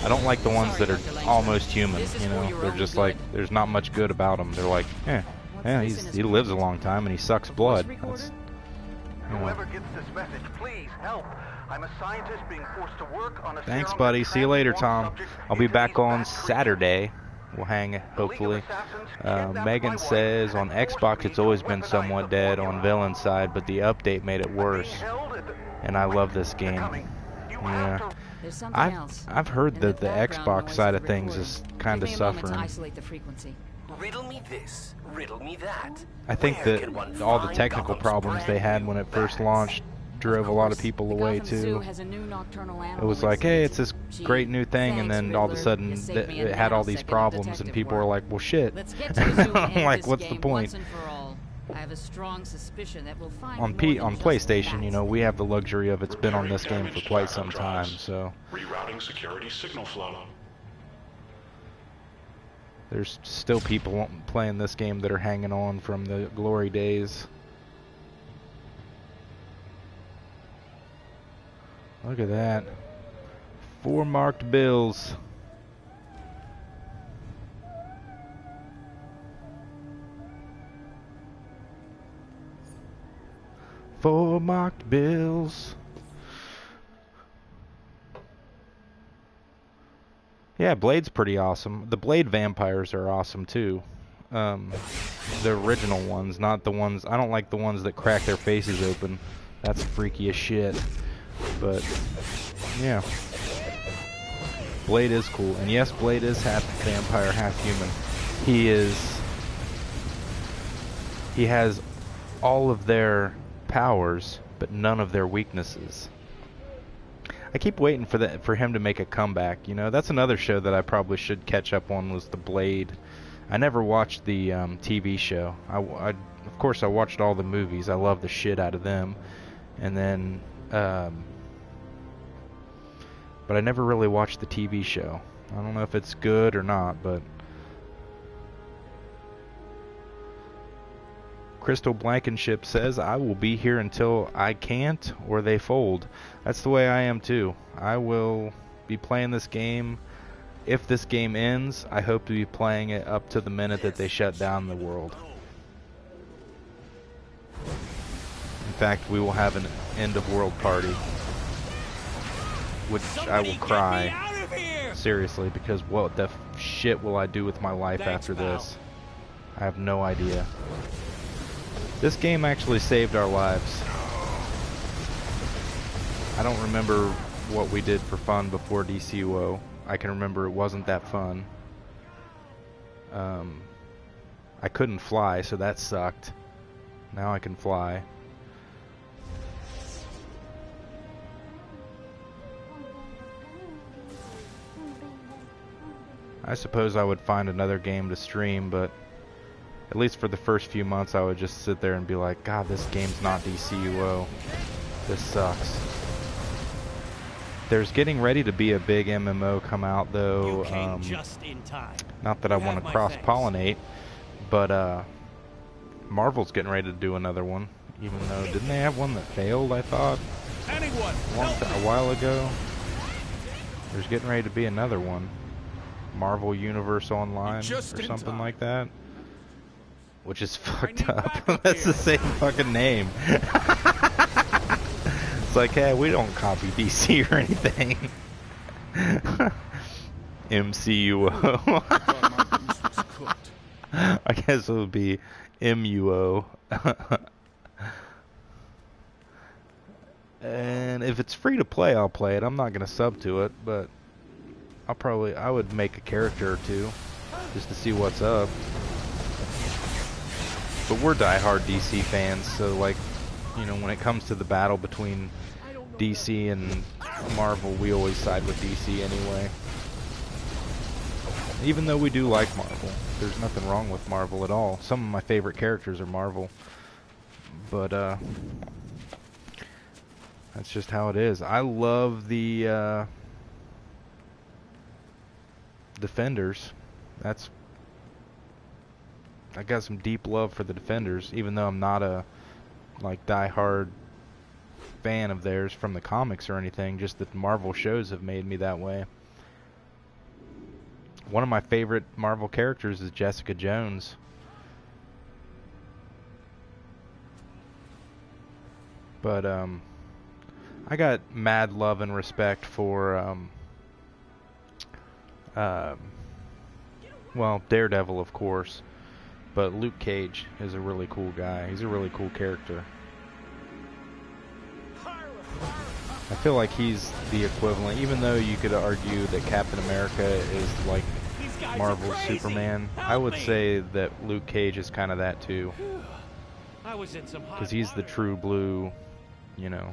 S1: I don't like the ones that are almost human, you know, they're just like, there's not much good about them. They're like, yeah, he lives a long time and he sucks blood. That's, you know.
S11: Whoever gets this message, please help. I'm a scientist being forced to work on a
S1: Thanks, buddy. See you later, Tom. I'll be back on Saturday. We'll hang, hopefully. Megan says, on Xbox it's always been somewhat dead on villain side, but the update made it worse. And I love this game. Yeah. I've heard that the Xbox side of things is kind of suffering.
S12: Riddle me this, riddle me that.
S1: I think that all the technical problems they had when it first launched drove a lot of people away too. It was like, hey, it's this great new thing, and then all of a sudden it had all these problems, and people were like, well, shit. I'm like, what's the point?
S3: I have a strong suspicion that we'll find
S1: on PlayStation, you know, we have the luxury of it's been on this game for quite some time, so
S8: rerouting security signal flow.
S1: There's still people playing this game that are hanging on from the glory days. Look at that. 4 marked bills. Four marked bills. Yeah, Blade's pretty awesome. The Blade vampires are awesome too. The original ones, not the ones. I don't like the ones that crack their faces open. That's freaky as shit. But yeah, Blade is cool. And yes, Blade is half vampire, half human. He has all of their powers, but none of their weaknesses. I keep waiting for him to make a comeback. You know, that's another show that I probably should catch up on, was the Blade. I never watched the TV show. Of course, I watched all the movies. I love the shit out of them. And then, but I never really watched the TV show. I don't know if it's good or not, but Crystal Blankenship says, I will be here until I can't or they fold. That's the way I am too. I will be playing this game. If this game ends, I hope to be playing it up to the minute that they shut down the world. In fact, we will have an end of world party, which I will cry seriously, because what the shit will I do with my life after this? I have no idea. This game actually saved our lives. I don't remember what we did for fun before DCUO. I can remember it wasn't that fun. I couldn't fly, so that sucked. Now I can fly. I suppose I would find another game to stream, but at least for the first few months I would just sit there and be like, God, this game's not DCUO. This sucks. There's getting ready to be a big MMO come out, though.
S13: Just in time.
S1: Not that I want to cross-pollinate, but Marvel's getting ready to do another one. Even though, didn't they have one that failed, I thought? A while ago? There's getting ready to be another one. Marvel Universe Online or something like that. Which is fucked up. That's the same fucking name. It's like, hey, we don't copy DC or anything. MCUO. I guess it would be MUO. And if it's free to play, I'll play it. I'm not gonna sub to it, but I would make a character or two just to see what's up. But we're diehard DC fans, so like, you know, when it comes to the battle between DC and Marvel, we always side with DC anyway. Even though we do like Marvel. There's nothing wrong with Marvel at all. Some of my favorite characters are Marvel. But that's just how it is. I love the Defenders. I got some deep love for the Defenders, even though I'm not a like die-hard fan of theirs from the comics or anything. Just that Marvel shows have made me that way. One of my favorite Marvel characters is Jessica Jones. But I got mad love and respect for well, Daredevil, of course, but Luke Cage is a really cool guy. He's a really cool character. I feel like he's the equivalent, even though you could argue that Captain America is like Marvel's Superman. I would say that Luke Cage is kind of that too, because he's the true blue, you know,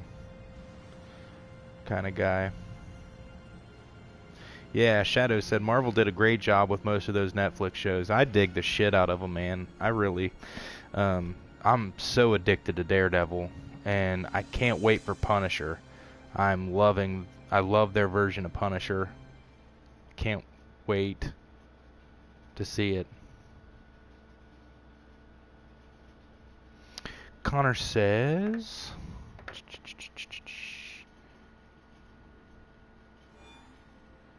S1: kind of guy. Yeah, Shadow said Marvel did a great job with most of those Netflix shows. I dig the shit out of them, man. I really, I'm so addicted to Daredevil, and I can't wait for Punisher. I love their version of Punisher. Can't wait to see it. Connor says,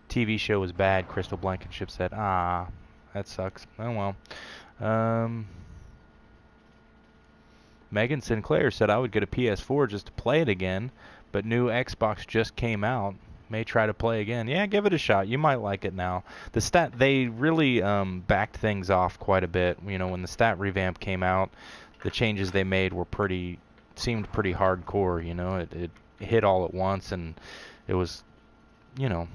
S1: TV show was bad, Crystal Blankenship said. Ah, that sucks. Oh well. Megan Sinclair said, I would get a PS4 just to play it again, but new Xbox just came out. May try to play again. Yeah, give it a shot. You might like it now. They really backed things off quite a bit. You know, when the stat revamp came out, the changes they made were seemed pretty hardcore. You know, it hit all at once, and it was, you know,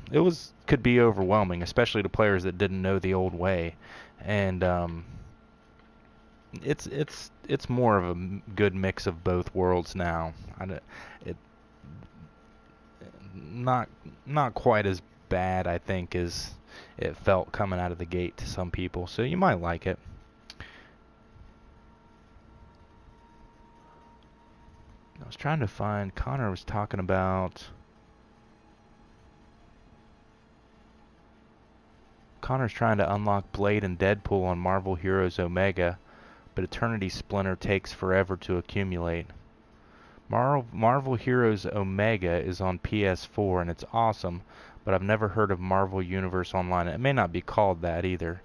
S1: could be overwhelming, especially to players that didn't know the old way. And it's more of a good mix of both worlds now. Not quite as bad, I think, as it felt coming out of the gate to some people. So you might like it. I was trying to find, Connor was talking about, Connor's trying to unlock Blade and Deadpool on Marvel Heroes Omega, but Eternity Splinter takes forever to accumulate. Marvel Heroes Omega is on PS4 and it's awesome, but I've never heard of Marvel Universe Online. It may not be called that either.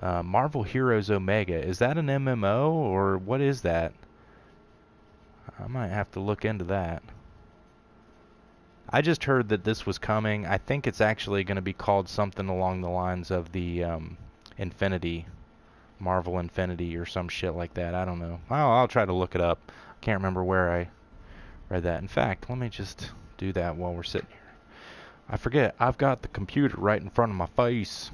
S1: Marvel Heroes Omega, is that an MMO or what is that? I might have to look into that. I just heard that this was coming. I think it's actually going to be called something along the lines of the Infinity, Marvel Infinity or some shit like that. I don't know. I'll try to look it up. I can't remember where I read that. In fact, let me just do that while we're sitting here. I forget, I've got the computer right in front of my face.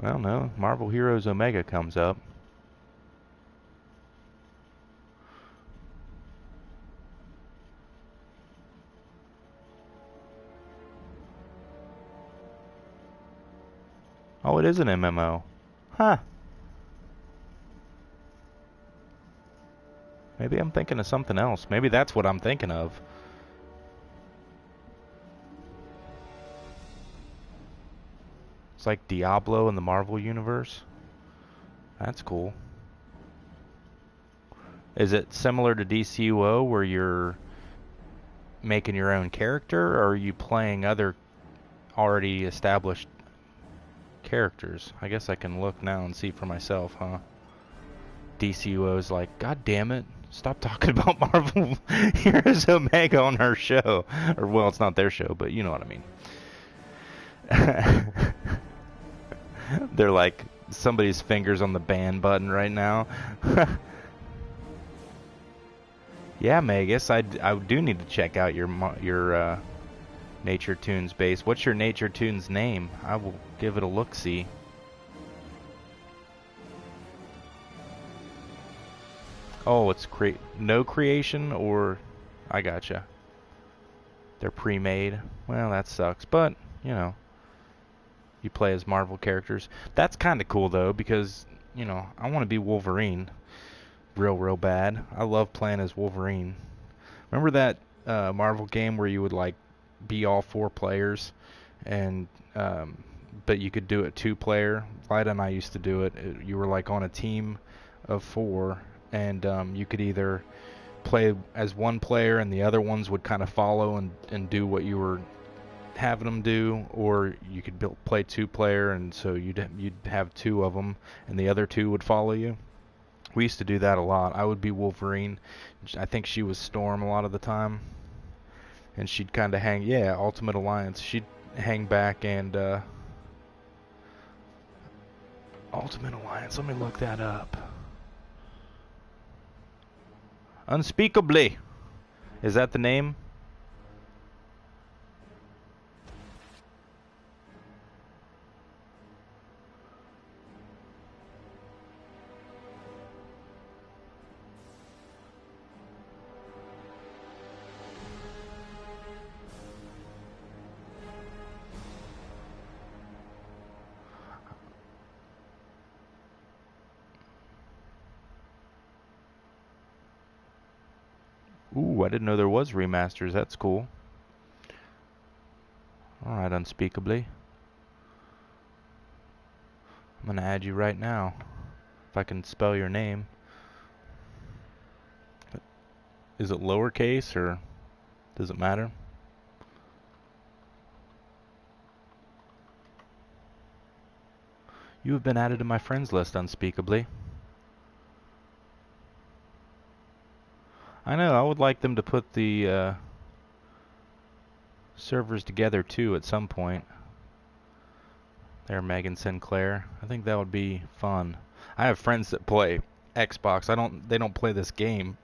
S1: Well, no, Marvel Heroes Omega comes up. Oh, it is an MMO. Huh. Maybe I'm thinking of something else. Maybe that's what I'm thinking of. It's like Diablo in the Marvel Universe. That's cool. Is it similar to DCUO where you're making your own character, or are you playing other already established characters? I guess I can look now and see for myself, huh? DCUO's like, God damn it, stop talking about Marvel Heroes Omega on our show. Or, well, it's not their show, but you know what I mean. They're like, somebody's fingers on the ban button right now. Yeah, Magus, I do need to check out your Nature Tunes base. What's your Nature Tunes name? I will give it a look-see. Oh, it's no creation, or I gotcha. They're pre-made. Well, that sucks, but you know, you play as Marvel characters. That's kind of cool though, because you know, I want to be Wolverine real bad. I love playing as Wolverine. Remember that Marvel game where you would like be all 4 players, and but you could do it 2-player. Lyda and I used to do it. You were like on a team of 4, and you could either play as one player and the other ones would kind of follow and do what you were having them do, or you could play 2-player, and so you'd have 2 of them and the other 2 would follow you. We used to do that a lot. I would be Wolverine. I think she was Storm a lot of the time, and she'd kind of hang, yeah, Ultimate Alliance, she'd hang back and Ultimate Alliance, let me look that up. Unspeakably, is that the name? Ooh, I didn't know there was remasters. That's cool. Alright, Unspeakably. I'm gonna add you right now. If I can spell your name. Is it lowercase or does it matter? You have been added to my friends list, Unspeakably. I know, I would like them to put the servers together too at some point. There, Megan Sinclair. I think that would be fun. I have friends that play Xbox. They don't play this game,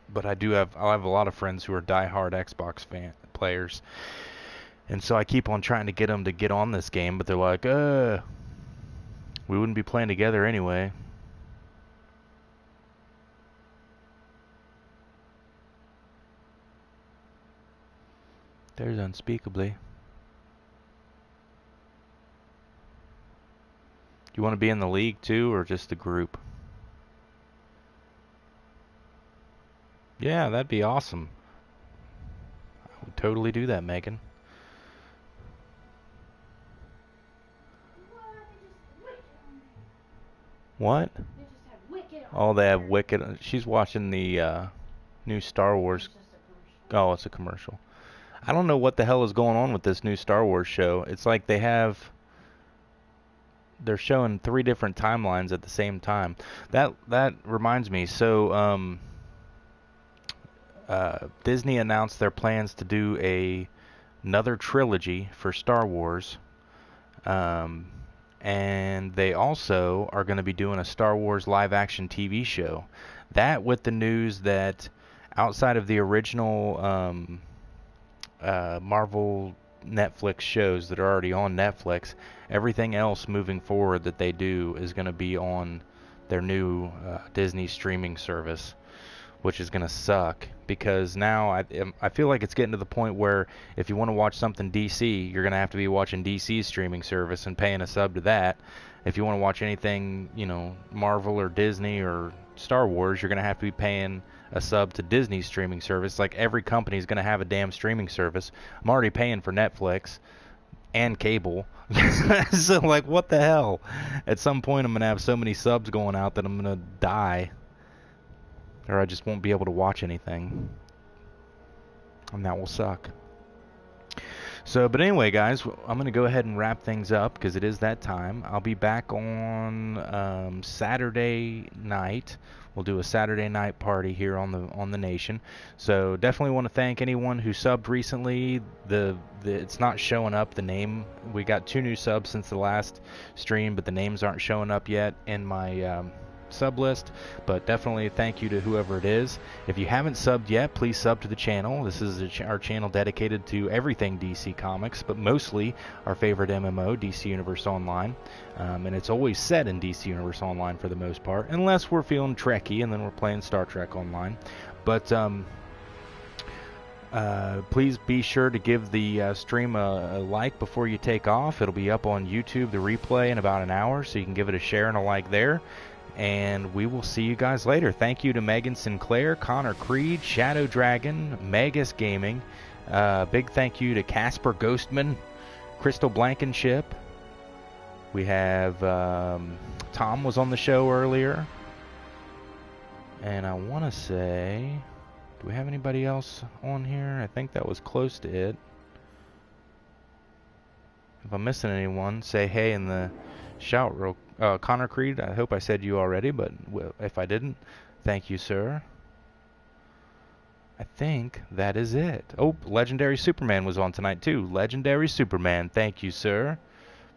S1: but I have a lot of friends who are diehard Xbox players. And so I keep on trying to get them to get on this game, but they're like, we wouldn't be playing together anyway. There's Unspeakably. You want to be in the league too, or just the group? Yeah, that'd be awesome. I would totally do that, Megan. What? Oh, they have Wicked. She's watching the new Star Wars. Oh, it's a commercial. I don't know what the hell is going on with this new Star Wars show. It's like they're showing 3 different timelines at the same time. That reminds me. So Disney announced their plans to do another trilogy for Star Wars. And they also are going to be doing a Star Wars live-action TV show. That with the news that outside of the original Marvel Netflix shows that are already on Netflix, everything else moving forward that they do is going to be on their new Disney streaming service, which is going to suck because now I feel like it's getting to the point where if you want to watch something DC, you're going to have to be watching DC's streaming service and paying a sub to that. If you want to watch anything, Marvel or Disney or Star Wars, you're going to have to be paying a sub to Disney's streaming service. Like every company is going to have a damn streaming service. I'm already paying for Netflix and cable. So like what the hell? At some point I'm going to have so many subs going out that I'm going to die. Or I just won't be able to watch anything. And that will suck. So, but anyway, guys, I'm going to go ahead and wrap things up because it is that time. I'll be back on Saturday night. We'll do a Saturday night party here on the Nation. So definitely want to thank anyone who subbed recently. It's not showing up, the name. We got 2 new subs since the last stream, but the names aren't showing up yet in my sub list, but definitely thank you to whoever it is. If you haven't subbed yet, please sub to the channel. This is our channel dedicated to everything DC Comics, but mostly our favorite MMO, DC Universe Online, and it's always set in DC Universe Online for the most part, unless we're feeling Trekkie and then we're playing Star Trek Online. But please be sure to give the stream a like before you take off. It'll be up on YouTube, the replay, in about an hour, so you can give it a share and a like there. And we will see you guys later. Thank you to Megan Sinclair, Connor Creed, Shadow Dragon, Magus Gaming. Big thank you to Casper Ghostman, Crystal Blankenship. We have Tom was on the show earlier. And I want to say, do we have anybody else on here? I think that was close to it. If I'm missing anyone, say hey in the shout real quick. Connor Creed, I hope I said you already, but if I didn't, thank you, sir. I think that is it. Oh, Legendary Superman was on tonight, too. Legendary Superman, thank you, sir,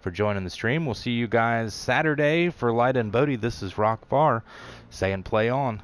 S1: for joining the stream. We'll see you guys Saturday for Light and Bodhi. This is Rock Var saying play on.